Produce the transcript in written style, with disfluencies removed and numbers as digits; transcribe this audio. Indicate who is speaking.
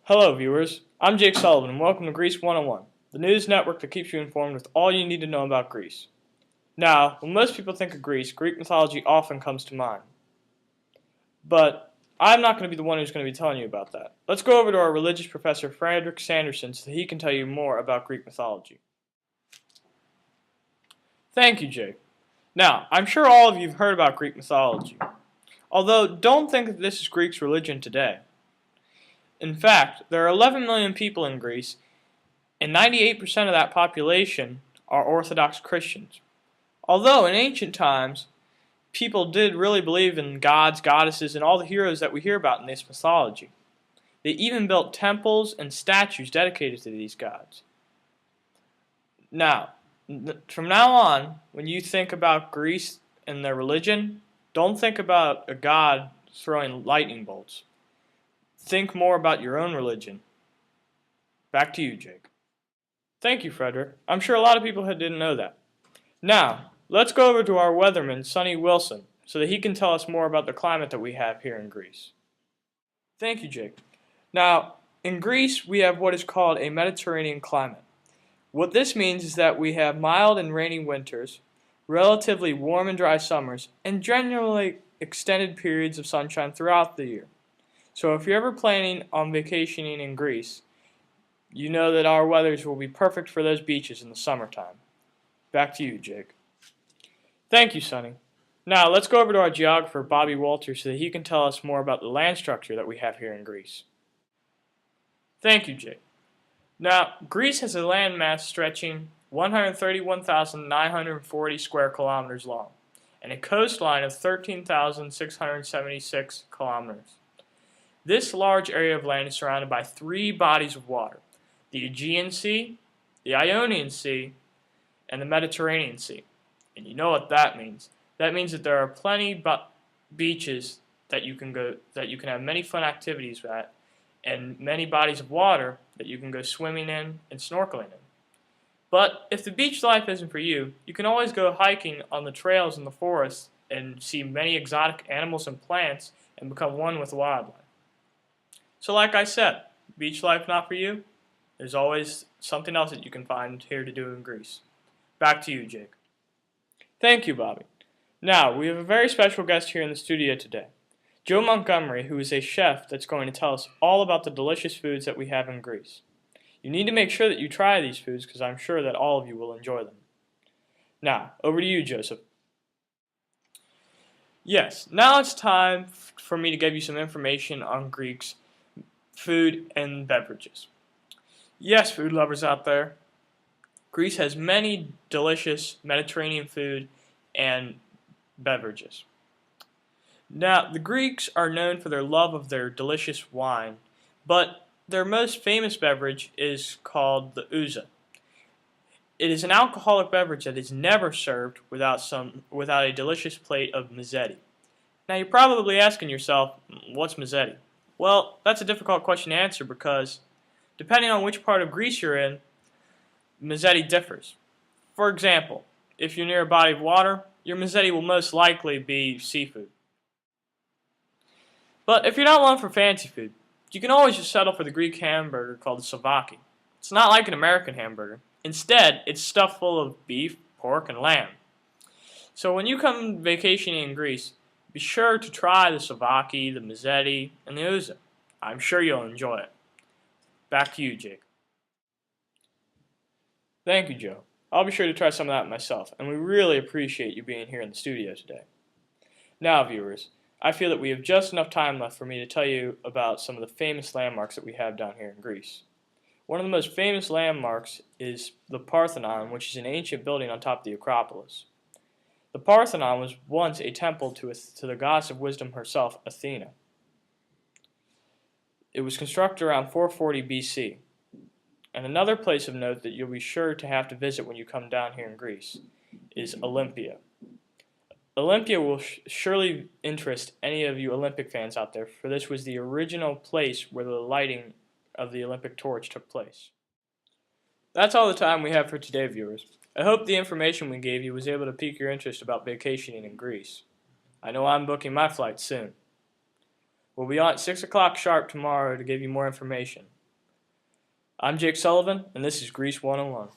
Speaker 1: Hello viewers, I'm Jake Sullivan and welcome to Greece 101, the news network that keeps you informed with all you need to know about Greece. Now, when most people think of Greece, Greek mythology often comes to mind. But I'm not going to be the one who's going to be telling you about that. Let's go over to our religious professor Frederick Sanderson so that he can tell you more about Greek mythology. Thank you, Jake. Now, I'm sure all of you have heard about Greek mythology. Although, don't think that this is Greek's religion today. In fact, there are 11 million people in Greece, and 98% of that population are Orthodox Christians. Although in ancient times, people did really believe in gods, goddesses, and all the heroes that we hear about in this mythology. They even built temples and statues dedicated to these gods. Now, from now on, when you think about Greece and their religion, don't think about a god throwing lightning bolts. Think more about your own religion. Back to you, Jake. Thank you, Frederick. I'm sure a lot of people didn't know that. Now, let's go over to our weatherman, Sonny Wilson, so that he can tell us more about the climate that we have here in Greece. Thank you, Jake. Now, in Greece, we have what is called a Mediterranean climate. What this means is that we have mild and rainy winters, relatively warm and dry summers, and generally extended periods of sunshine throughout the year. So if you're ever planning on vacationing in Greece, you know that our weathers will be perfect for those beaches in the summertime. Back to you, Jake. Thank you, Sonny. Now let's go over to our geographer, Bobby Walters, so that he can tell us more about the land structure that we have here in Greece. Thank you, Jake. Now, Greece has a landmass stretching 131,940 square kilometers long and a coastline of 13,676 kilometers. This large area of land is surrounded by three bodies of water: the Aegean Sea, the Ionian Sea, and the Mediterranean Sea. And you know what that means. That means that there are plenty beaches that you can have many fun activities at, and many bodies of water that you can go swimming in and snorkeling in. But if the beach life isn't for you, you can always go hiking on the trails in the forest and see many exotic animals and plants and become one with wildlife. So like I said, beach life not for you? There's always something else that you can find here to do in Greece. Back to you, Jake. Thank you, Bobby. Now, we have a very special guest here in the studio today, Joe Montgomery, who is a chef that's going to tell us all about the delicious foods that we have in Greece. You need to make sure that you try these foods because I'm sure that all of you will enjoy them. Now, over to you, Joseph. Yes, now it's time for me to give you some information on Greeks' food and beverages. Yes, food lovers out there, Greece has many delicious Mediterranean food and beverages. Now, the Greeks are known for their love of their delicious wine, but their most famous beverage is called the ouza. It is an alcoholic beverage that is never served without a delicious plate of mazzetti. Now, you're probably asking yourself, what's mazzetti? Well, that's a difficult question to answer because depending on which part of Greece you're in, mazzetti differs. For example, if you're near a body of water, your mazzetti will most likely be seafood. But if you're not one for fancy food, you can always just settle for the Greek hamburger called the souvlaki. It's not like an American hamburger. Instead, it's stuffed full of beef, pork, and lamb. So when you come vacationing in Greece, be sure to try the souvlaki, the mazzetti, and the ouza. I'm sure you'll enjoy it. Back to you, Jake. Thank you, Joe. I'll be sure to try some of that myself, and we really appreciate you being here in the studio today. Now, viewers, I feel that we have just enough time left for me to tell you about some of the famous landmarks that we have down here in Greece. One of the most famous landmarks is the Parthenon, which is an ancient building on top of the Acropolis. The Parthenon was once a temple to the goddess of wisdom herself, Athena. It was constructed around 440 BC. And another place of note that you'll be sure to have to visit when you come down here in Greece is Olympia. Olympia will surely interest any of you Olympic fans out there, for this was the original place where the lighting of the Olympic torch took place. That's all the time we have for today, viewers. I hope the information we gave you was able to pique your interest about vacationing in Greece. I know I'm booking my flight soon. We'll be on at 6 o'clock sharp tomorrow to give you more information. I'm Jake Sullivan, and this is Greece 101.